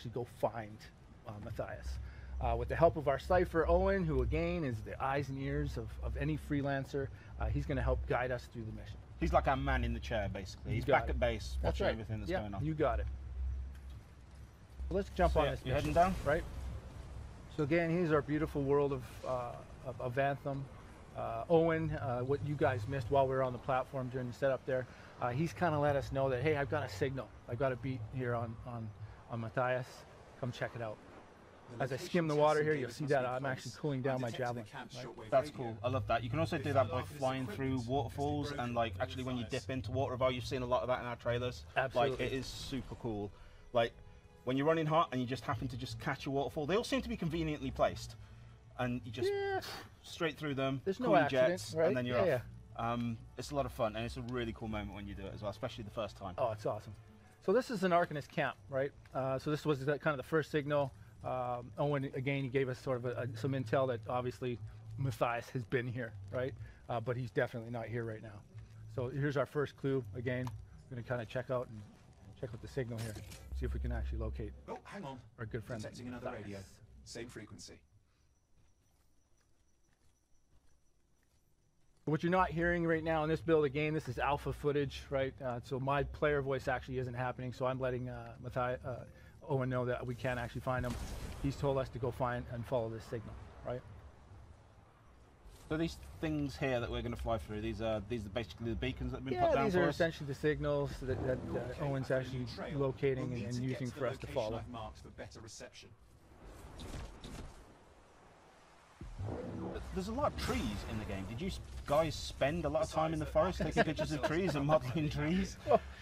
actually go find Matthias. With the help of our Cypher Owen, who again is the eyes and ears of any freelancer, he's going to help guide us through the mission. He's like our man in the chair, basically. He's back at base, watching everything that's going on. You got it. So let's jump on this mission. You're heading down? Right. So again, here's our beautiful world of Anthem. Owen, what you guys missed while we were on the platform during the setup there, he's kind of let us know that, hey, I've got a signal. I've got a beat here on Matthias. Come check it out. As I skim the water here, you'll see that I'm actually cooling down my javelin. Right? That's cool. I love that. You can also do that by flying through waterfalls, and like actually when you dip into water, you've seen a lot of that in our trailers. Absolutely. Like, it is super cool. Like when you're running hot and you just happen to just catch a waterfall, they all seem to be conveniently placed, and you just straight through them. There's no accident, jets, right? and then you're off. It's a lot of fun, and it's a really cool moment when you do it as well, especially the first time. Oh, it's awesome. So this is an Arcanist camp, right? So this was kind of the first signal. Owen, again, he gave us sort of some intel that obviously Matthias has been here, right? But he's definitely not here right now. So here's our first clue. Again, we're going to kind of check out the signal here, see if we can actually locate. Oh, hang on. Our good friend. Detecting another radio. Same frequency. What you're not hearing right now in this build, again, this is alpha footage, right? So my player voice actually isn't happening, so I'm letting Owen know that we can actually find him. He's told us to go find and follow this signal, right? So these things here that we're going to fly through, these are basically the beacons that have been put down for us? Yeah, these are essentially the signals that Owen's actually locating and using for us to follow. I've marked for better reception. There's a lot of trees in the game. Did you guys spend a lot of time in the forest taking pictures of trees and modeling trees?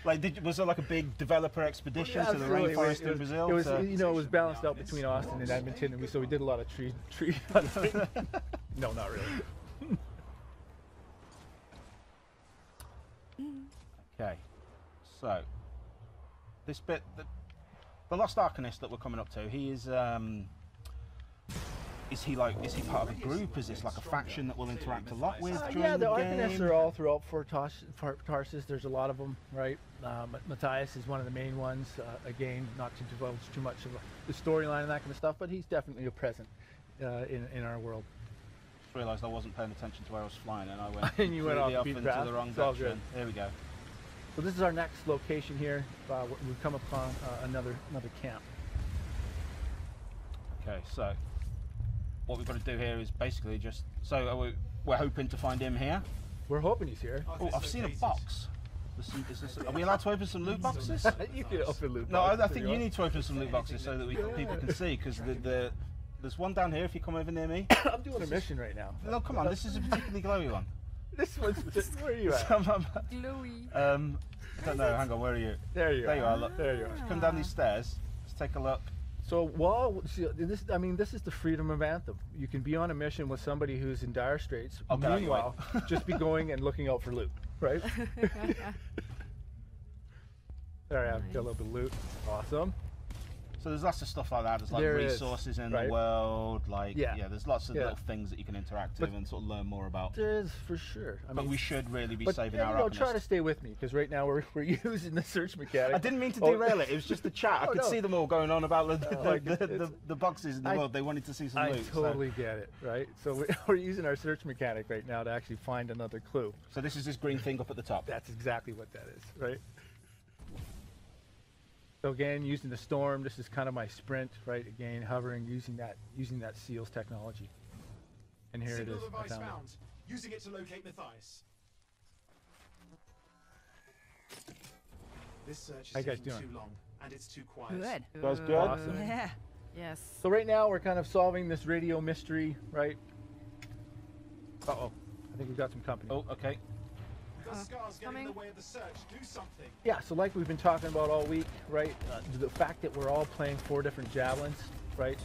Like, was there like a big developer expedition to the rainforest in Brazil? It was, you know, it was balanced out between Austin and Edmonton, and so we did a lot of tree hunting. No, not really. Okay, so this bit, the Lost Arcanist that we're coming up to, he is. Is he part of a group? Is this like a faction that we'll interact a lot with during yeah, the game? Arcanists are all throughout Fort Tarsus. There's a lot of them, right? Matthias is one of the main ones. Again, not to divulge too much of the storyline and that kind of stuff, but he's definitely a present in our world. I realised I wasn't paying attention to where I was flying, and I went and you went off into the wrong direction. Here we go. So this is our next location here. We've come upon another camp. Okay, so what we've got to do here is basically just, we're hoping to find him here. We're hoping he's here. Oh, I've seen a box. Are we allowed to open some loot boxes? You can open loot boxes. No, I think you need to open some loot boxes so that people can see, because there's one down here if you come over near me. I'm doing a mission right now. No, come on, this is a particularly glowy one. This one's just, where are you at? Glowy. I don't know, hang on, where are you? There you are. Look. There you are. Come down these stairs, let's take a look. So this is the freedom of Anthem. You can be on a mission with somebody who's in dire straits. Okay, meanwhile, just be going and looking out for loot, right? There I have got a little bit of loot. Awesome. So there's lots of stuff like that. There's like resources in the world, like there's lots of little things that you can interact with and sort of learn more about. There is for sure. But we should really be saving our Arcanist. Try to stay with me, because right now we're using the search mechanic. I didn't mean to derail it. It was just the chat. I could see them all going on about the boxes in the world. They wanted to see some loot. I totally get it, right? So we're using our search mechanic right now to actually find another clue. So this is this green thing up at the top. That's exactly what that is, right? So again, using the storm, this is kind of my sprint, right? Again, hovering, using that SEALS technology. And here it is. I found it. Using it to locate Matthias. This search is taking too long, and it's too quiet. Good. That's good. Awesome. Yeah. Yes. So right now we're kind of solving this radio mystery, right? Uh-oh. I think we've got some company. Oh, okay. The scars getting in the way of the search. Do something. Yeah, so like we've been talking about all week, right? The fact that we're all playing 4 different javelins, right?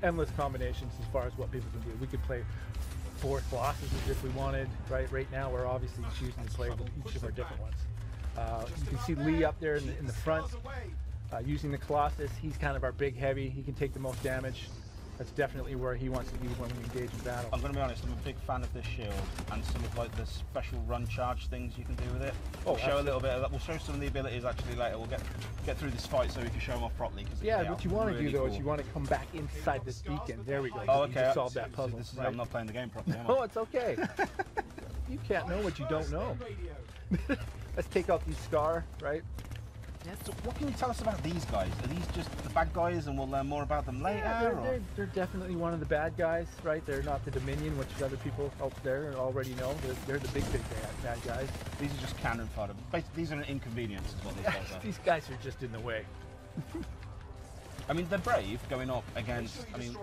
Endless combinations as far as what people can do. We could play 4 Colossuses if we wanted, right? Right now we're obviously choosing to play each of our different ones. You can see Lee up there in the front using the Colossus. He's kind of our big heavy. He can take the most damage. That's definitely where he wants to be when we engage in battle. I'm going to be honest, I'm a big fan of this shield and some of like the special run charge things you can do with it. We'll show a little bit of that. We'll show some of the abilities actually later. We'll get through this fight so we can show them off properly. Yeah, what you want to do though is you want to come back inside this beacon. There we go. Oh, You okay. just solved that puzzle. This is right? I'm not playing the game properly, am I? Oh, it's okay. You can't know what you don't know. Let's take out these Scar, right? Yes. So what can you tell us about these guys? Are these just the bad guys and we'll learn more about them later? Yeah, they're definitely one of the bad guys, right? They're not the Dominion, which other people out there already know. They're the big bad guys. These are just cannon fodder. Basically, these are an inconvenience is what these guys are. These guys are just in the way. I mean, they're brave going up against, I mean,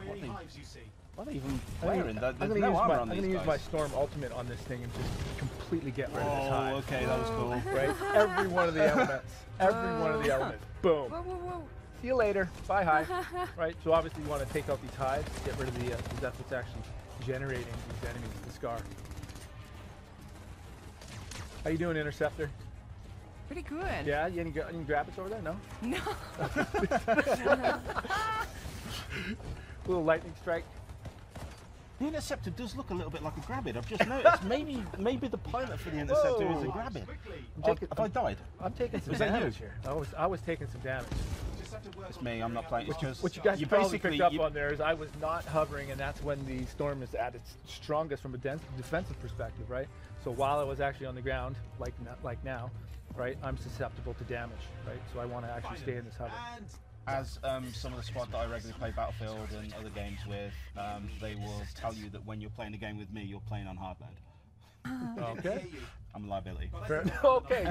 what are they even wearing? There's I'm no armor on going these to use guys. my Storm Ultimate on this thing and just completely get rid of this Oh, hive. okay, that was cool. Right? Every one of the elements. Every one of the elements. Boom. Whoa, whoa, whoa. See you later. Bye, hive. Right? So obviously you want to take out these hives, get rid of the, because that's what's actually generating these enemies, the Scar. How you doing, Interceptor? Pretty good. Yeah, you any grabbits over there? No? No. Little lightning strike. The Interceptor does look a little bit like a Grabbit. I've just noticed. Maybe the pilot for the Interceptor is a Whoa. Grabbit. I'm Have I died? I'm taking some Was that you? damage here. I was taking some damage. It's me. I'm not playing. It's just What you guys probably basically picked up on there is I was not hovering, and that's when the storm is at its strongest from a defensive perspective, right? So while I was actually on the ground, like now, right, I'm susceptible to damage, right? So I want to actually stay in this hover. As some of the squad that I regularly play Battlefield and other games with, they will tell you that when you're playing a game with me, you're playing on hard mode. Okay. I'm a liability. Fair, okay.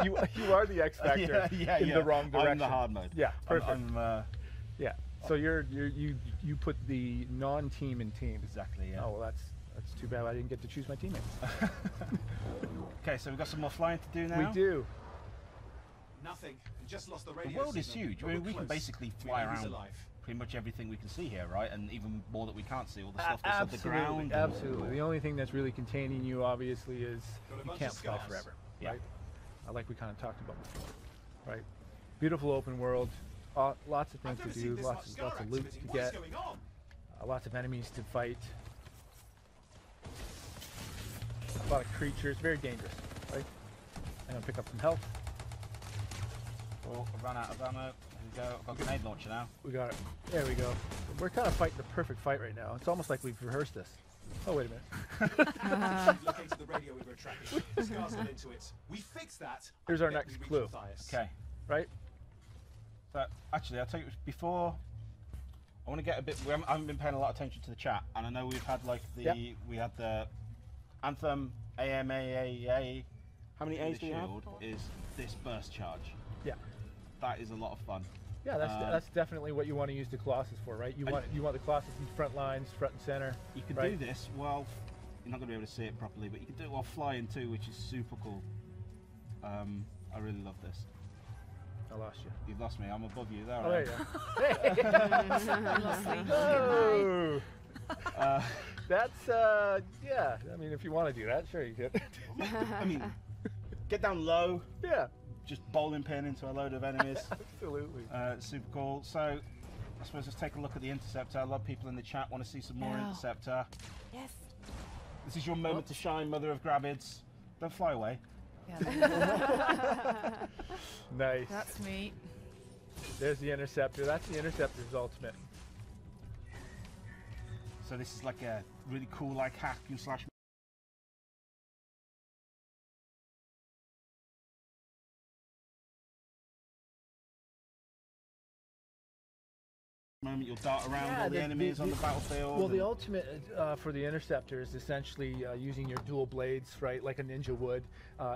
You are the X factor in the wrong direction. I'm the hard mode. Yeah. Perfect. Yeah. So you put the non-team in team. Exactly. Yeah. Oh well, that's too bad. I didn't get to choose my teammates. Okay, so we've got some more flying to do now. We do. Nothing. Just lost the The radio world is signal, huge. but I mean, we're we can close. basically We fly know he's around alive. pretty much everything we can see here, right? And even more that we can't see, all the stuff that's on the ground. Absolutely. The only thing that's really containing you, obviously, is Got a you bunch can't of fly scars. forever, Yeah. right? Like we kind of talked about before, right? Beautiful open world, lots of I've things never to seen do, this lots much of scar loot activity. to What is get, going on? lots of enemies to fight, a lot of creatures, very dangerous, right? I'm gonna pick up some health. Oh, I've run out of ammo. There we go. I've got a grenade launcher now. We got it. There we go. We're kind of fighting the perfect fight right now. It's almost like we've rehearsed this. Oh, wait a minute. Located the radio we were tracking. The scars got into it. We fixed that. Here's I our bet next we reached clue. Matthias. Okay. Right? So actually, I'll tell you before. I want to get a bit. I haven't been paying a lot of attention to the chat, and I know we've had like the Yep. we had the Anthem AMAAA. How many A's do we have? Is this burst charge? Yeah. That is a lot of fun. Yeah, that's definitely what you want to use the Colossus for, right? You want the Colossus in front lines, front and center. You can right? do this while you're not going to be able to see it properly, but you can do it while flying too, which is super cool. I really love this. I lost you. You've lost me. I'm above you. There. Oh, I am. there you go. Goodbye. That's yeah. I mean, if you want to do that, sure you could. I mean, get down low, Yeah, just bowling pin into a load of enemies. absolutely. Super cool. So, I suppose let's take a look at the Interceptor. A lot of people in the chat want to see some more Yeah. Interceptor. Yes. This is your moment to shine, Mother of Grabbids. Don't fly away. Yeah. Nice. That's me. There's the Interceptor. That's the Interceptor's ultimate. So this is like a really cool like hack and slash moment. You'll dart around all the enemies on the battlefield. Well, the ultimate for the Interceptor is essentially using your dual blades, right, like a ninja would,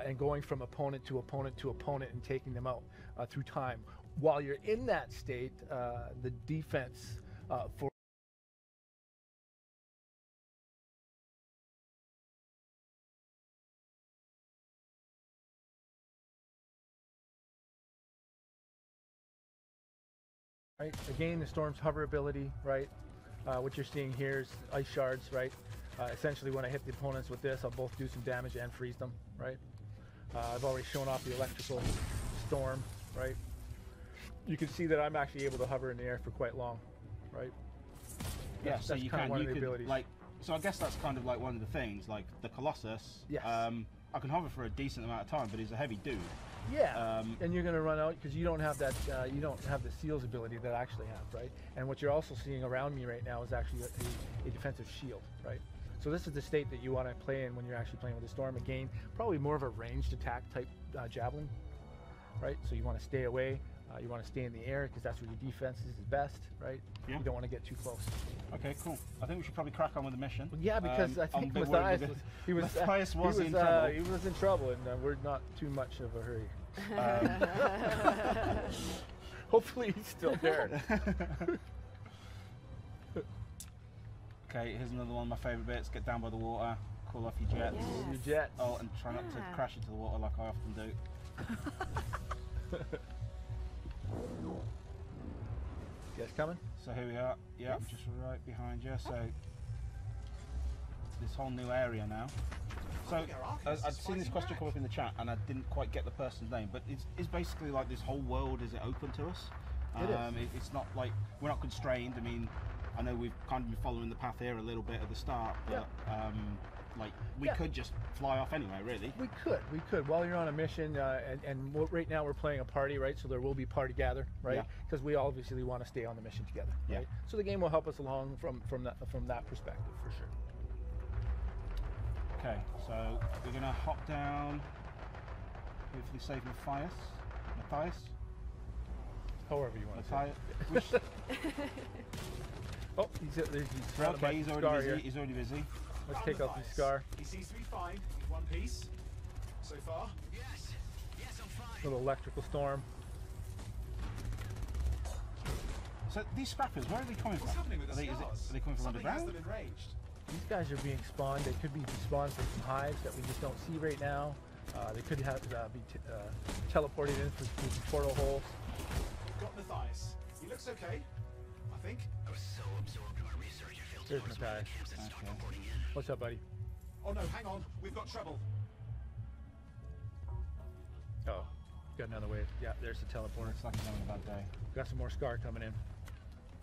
and going from opponent to opponent to opponent and taking them out through time. While you're in that state, the defense for right? Again, the Storm's hover ability, right? What you're seeing here is ice shards, right? Essentially, when I hit the opponents with this, I'll both do some damage and freeze them, right? I've already shown off the electrical storm, right? You can see that I'm actually able to hover in the air for quite long, right? Yeah, so that's you kind of can, one you of the could, abilities. like, so I guess that's kind of like one of the things, like the Colossus. Yes. I can hover for a decent amount of time, but he's a heavy dude. Yeah, and you're going to run out because you don't have that. You don't have the seals ability that I actually have, right? And what you're also seeing around me right now is actually a defensive shield, right? So this is the state that you want to play in when you're actually playing with the Storm. Again, probably more of a ranged attack type javelin, right? So you want to stay away. You want to stay in the air because that's where your defense is best, right? Yeah. You don't want to get too close. Okay, cool. I think we should probably crack on with the mission. Well, yeah, because I I'm think a bit worried Matthias with was, Matthias was in trouble. He was in trouble, and we're not too much of a hurry. Hopefully he's still there. Okay, here's another one of my favourite bits. Get down by the water, call off your jets. Yes. Your jets. Oh, and try not to Yeah. crash into the water like I often do. You guys coming? So here we are. Yeah, I'm just right behind you. So this whole new area now. So I'd seen this question come up in the chat, and I didn't quite get the person's name, but it's basically like this whole world. Is it open to us? It is. It's not like we're not constrained. I mean, I know we've kind of been following the path here a little bit at the start, but like we could just fly off anyway, really. We could. While you're on a mission, right now we're playing a party, right? So there will be party gather, right? Yeah. Because we obviously want to stay on the mission together, Yeah. right? So the game will help us along from that perspective for sure. Okay, so we're gonna hop down. Hopefully save Matthias. However you want to say. Matthias. it. Oh, he's surrounded by Okay, he's the already scar busy. here. He's already busy. Let's take out the scar. He seems to be fine in one piece so far. Yes, I'm fine. Little electrical storm. So these scrappers, where are they coming What's from? happening with Are the they, scars? are they coming from Something has underground? them enraged. These guys are being spawned. They could be spawned from some hives that we just don't see right now. They could have be teleported in through some portal holes. Got Matthias. He looks okay, I think. I was so absorbed in my research, I failed to There's notice one of the Matthias. camps that stopped Okay. reporting in. What's up, buddy? Oh no, hang on. We've got trouble. Oh, got another wave. Yeah, there's the teleporter. Looks like he's having a bad day. Got some more scar coming in.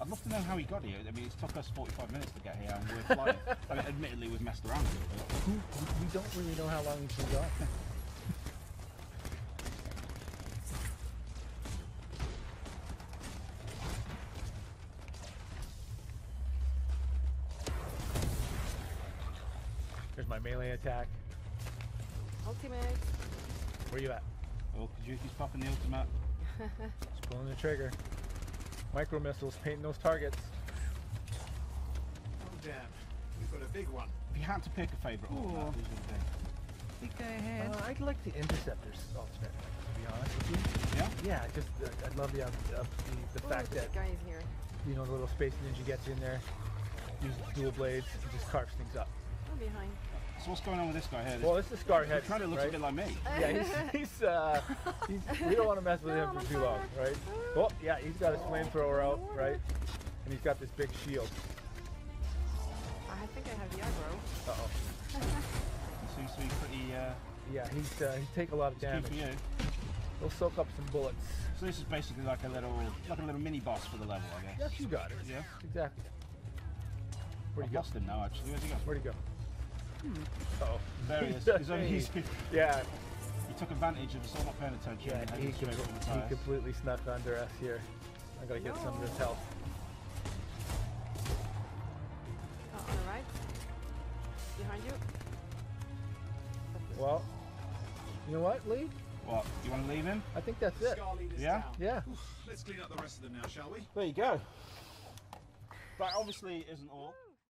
I'd love to know how he got here. I mean, it's took us 45 minutes to get here, and we're flying. I mean, admittedly, we've messed around a little bit. We don't really know how long he's been gone. There's my melee attack. Ultimate. Where you at? Oh, Kajuki's popping the ultimate. Just pulling the trigger. Micro missiles painting those targets. Oh damn. We've got a big one. If you had to pick a favourite ultimate, who's would it be? Think I had. I'd like the Interceptor's ultimate, to be honest with you. Yeah? Yeah, just I love the fact that guy is here. you know the little space ninja gets in there, uses dual blades, and just carves things up. I'm behind. So what's going on with this guy here? Well, this is Scarhead. He kind of looks right? a bit like me. Yeah, he's we don't want to mess with him for too long, right? Well, yeah, he's got his flamethrower out, right? And he's got this big shield. I think I have the aggro. Uh-oh. He seems to be pretty Yeah, he's take a lot of keen damage. for you. He'll soak up some bullets. So this is basically like a little mini boss for the level, I guess. Yes, you got it. Yeah. Exactly. Where'd I've he go? lost him now, actually. Where'd he go? Where'd he go? Uh-oh. There he is. Yeah, He took advantage of us all not paying attention. yeah, and he headed straight for the tires. completely snuck under us here. I gotta get some of this health. Oh, on the right. Behind you. Well, you know what, Lee? What? You want to leave him? I think that's it. Scar leader's Yeah? down. Yeah. Let's clean up the rest of them now, shall we? There you go. That obviously isn't all.